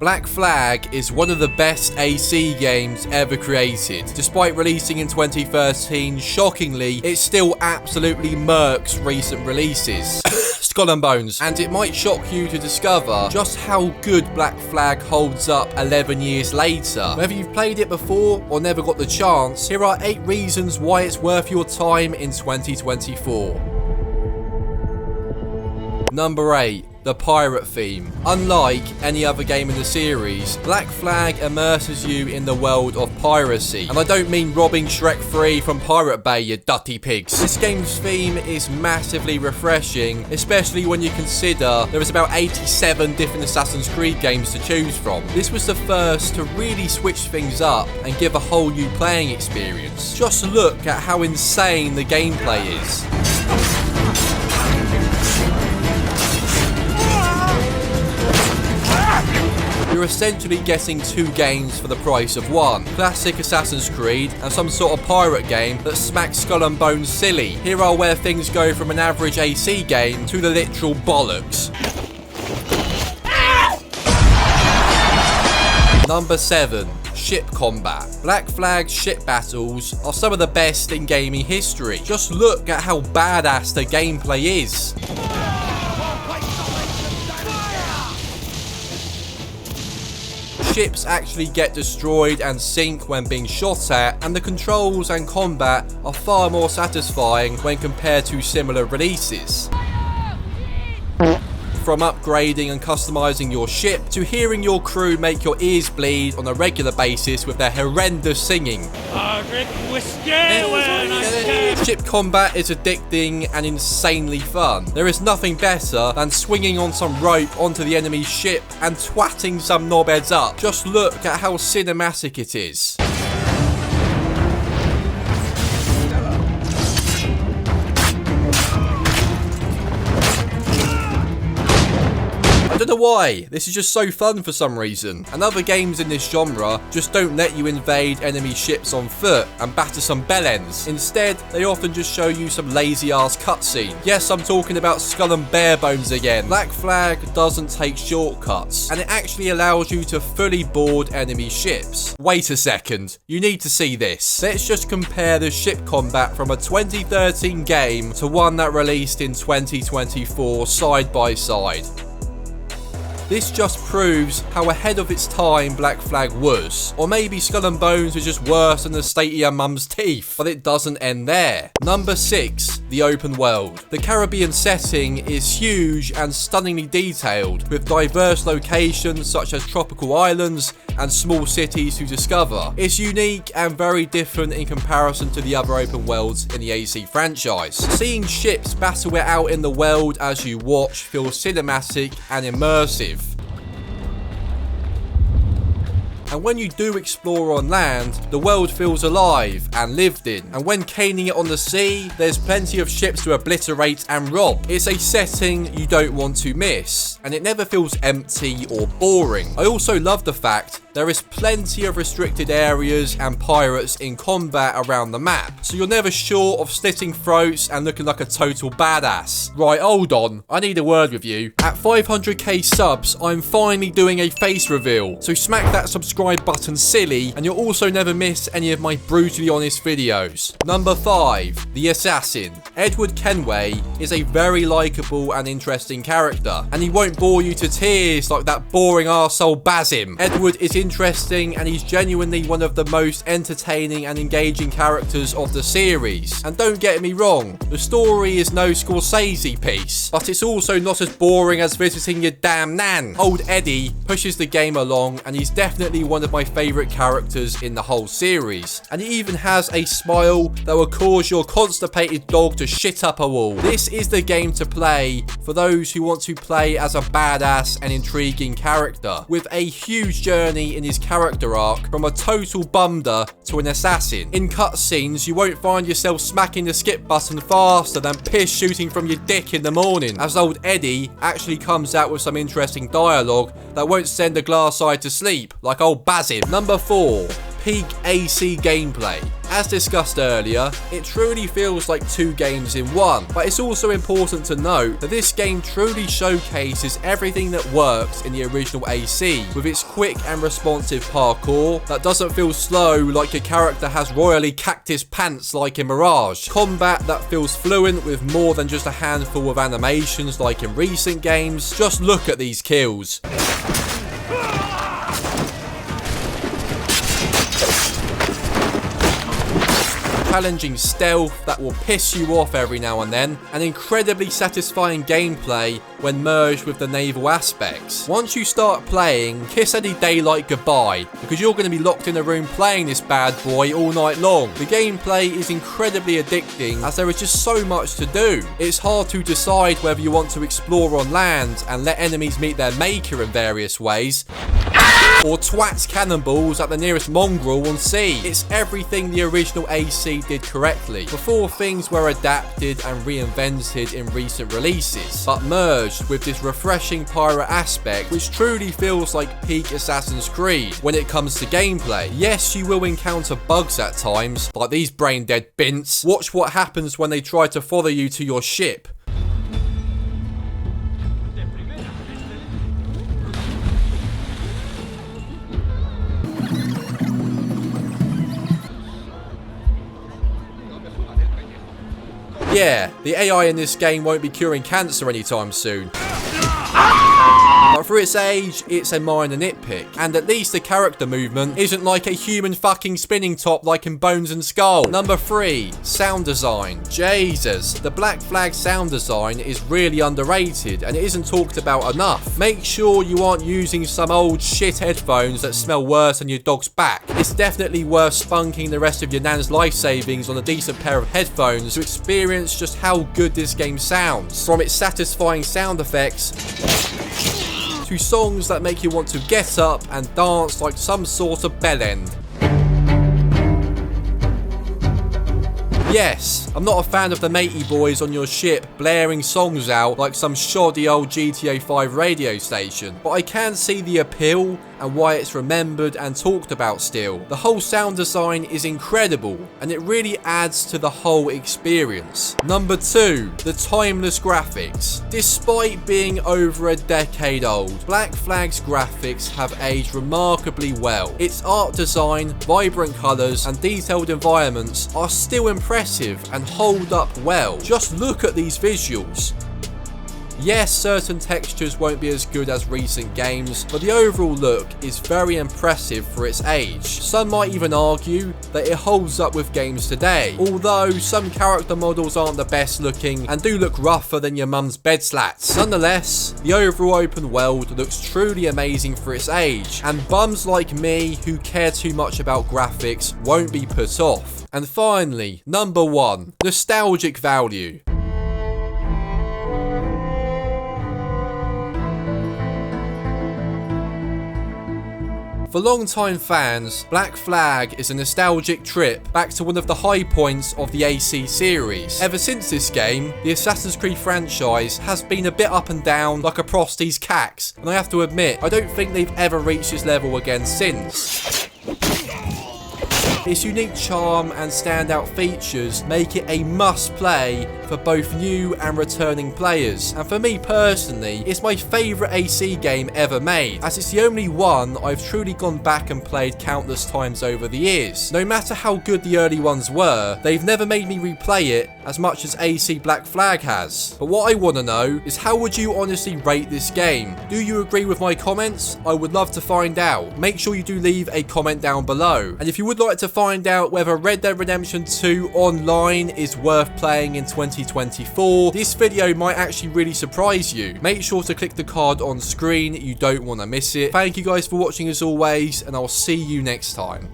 Black Flag is one of the best AC games ever created. Despite releasing in 2013, shockingly, it still absolutely murks recent releases. Skull and Bones. And it might shock you to discover just how good Black Flag holds up 11 years later. Whether you've played it before or never got the chance, here are 8 reasons why it's worth your time in 2024. Number 8. The pirate theme. Unlike any other game in the series, Black Flag immerses you in the world of piracy. And I don't mean robbing Shrek 3 from Pirate Bay, you dirty pigs. This game's theme is massively refreshing, especially when you consider there is about 87 different Assassin's Creed games to choose from. This was the first to really switch things up and give a whole new playing experience. Just look at how insane the gameplay is. You're essentially getting 2 games for the price of 1. Classic Assassin's Creed and some sort of pirate game that smacks Skull and Bones silly. Here are where things go from an average AC game to the literal bollocks. Number 7. Ship combat. Black Flag's ship battles are some of the best in gaming history. Just look at how badass the gameplay is. Ships actually get destroyed and sink when being shot at, and the controls and combat are far more satisfying when compared to similar releases. From upgrading and customizing your ship to hearing your crew make your ears bleed on a regular basis with their horrendous singing. Ship combat is addicting and insanely fun. There is nothing better than swinging on some rope onto the enemy's ship and twatting some knobheads up. Just look at how cinematic it is. I don't know why, this is just so fun for some reason. And other games in this genre just don't let you invade enemy ships on foot and batter some bellends. Instead, they often just show you some lazy ass cutscene. Yes, I'm talking about Skull and Barebones again. Black Flag doesn't take shortcuts, and it actually allows you to fully board enemy ships. Wait a second, you need to see this. Let's just compare the ship combat from a 2013 game to one that released in 2024 side by side. This just proves how ahead of its time Black Flag was. Or maybe Skull and Bones was just worse than the state of your mum's teeth. But it doesn't end there. Number 6. The open world. The Caribbean setting is huge and stunningly detailed, with diverse locations such as tropical islands and small cities to discover. It's unique and very different in comparison to the other open worlds in the AC franchise. Seeing ships battle it out in the world as you watch feels cinematic and immersive. And when you do explore on land, the world feels alive and lived in. And when caning it on the sea, there's plenty of ships to obliterate and rob. It's a setting you don't want to miss, and it never feels empty or boring. I also love the fact there is plenty of restricted areas and pirates in combat around the map, so you're never short of slitting throats and looking like a total badass. Right, hold on, I need a word with you. At 500k subs, I'm finally doing a face reveal, so smack that subscribe button silly, and you'll also never miss any of my brutally honest videos. Number 5. The Assassin. Edward Kenway is a very likeable and interesting character, and he won't bore you to tears like that boring arsehole Basim. Edward is interesting, and he's genuinely one of the most entertaining and engaging characters of the series. And don't get me wrong, the story is no Scorsese piece, but it's also not as boring as visiting your damn nan. Old Eddie pushes the game along, and he's definitely one of my favourite characters in the whole series. And he even has a smile that will cause your constipated dog to shit up a wall. This is the game to play for those who want to play as a badass and intriguing character, with a huge journey in his character arc from a total bumder to an assassin. In cutscenes, you won't find yourself smacking the skip button faster than piss shooting from your dick in the morning, as old Eddie actually comes out with some interesting dialogue that won't send a glass eye to sleep, like old Basim. Number 4. peak AC gameplay. As discussed earlier, it truly feels like 2 games in one, but it's also important to note that this game truly showcases everything that works in the original AC, with its quick and responsive parkour that doesn't feel slow like your character has royally cactus pants like in Mirage, combat that feels fluent with more than just a handful of animations like in recent games. Just look at these kills. Challenging stealth that will piss you off every now and then, and incredibly satisfying gameplay when merged with the naval aspects. Once you start playing, kiss any daylight goodbye, because you're going to be locked in a room playing this bad boy all night long. The gameplay is incredibly addicting as there is just so much to do. It's hard to decide whether you want to explore on land and let enemies meet their maker in various ways, or twats cannonballs at the nearest mongrel on sea. It's everything the original AC did correctly, before things were adapted and reinvented in recent releases, but merged with this refreshing pirate aspect which truly feels like peak Assassin's Creed when it comes to gameplay. Yes, you will encounter bugs at times, like these brain dead bints. Watch what happens when they try to follow you to your ship. Yeah, the AI in this game won't be curing cancer anytime soon. But for its age, it's a minor nitpick, and at least the character movement isn't like a human fucking spinning top like in Bones and Skull. Number 3, sound design. Jesus, the Black Flag sound design is really underrated and it isn't talked about enough. Make sure you aren't using some old shit headphones that smell worse than your dog's back. It's definitely worth spunking the rest of your nan's life savings on a decent pair of headphones to experience just how good this game sounds. From its satisfying sound effects to songs that make you want to get up and dance like some sort of bellend. Yes, I'm not a fan of the matey boys on your ship blaring songs out like some shoddy old GTA 5 radio station, but I can see the appeal and why it's remembered and talked about still. The whole sound design is incredible and it really adds to the whole experience. Number 2, the timeless graphics. Despite being over a decade old, Black Flag's graphics have aged remarkably well. Its art design, vibrant colours and detailed environments are still impressive and hold up well. Just look at these visuals. Yes, certain textures won't be as good as recent games, but the overall look is very impressive for its age. Some might even argue that it holds up with games today, although some character models aren't the best looking and do look rougher than your mum's bed slats. Nonetheless, the overall open world looks truly amazing for its age, and bums like me who care too much about graphics won't be put off. And finally, number 1, nostalgic value. For long-time fans, Black Flag is a nostalgic trip back to one of the high points of the AC series. Ever since this game, the Assassin's Creed franchise has been a bit up and down like a Prosty's cax, and I have to admit, I don't think they've ever reached this level again since. Its unique charm and standout features make it a must-play for both new and returning players. And for me personally, it's my favourite AC game ever made, as it's the only one I've truly gone back and played countless times over the years. No matter how good the early ones were, they've never made me replay it as much as AC Black Flag has. But what I want to know is, how would you honestly rate this game? Do you agree with my comments? I would love to find out. Make sure you do leave a comment down below. And if you would like to find out whether Red Dead Redemption 2 Online is worth playing in 2024, this video might actually really surprise you. Make sure to click the card on screen, you don't want to miss it. Thank you guys for watching as always, and I'll see you next time.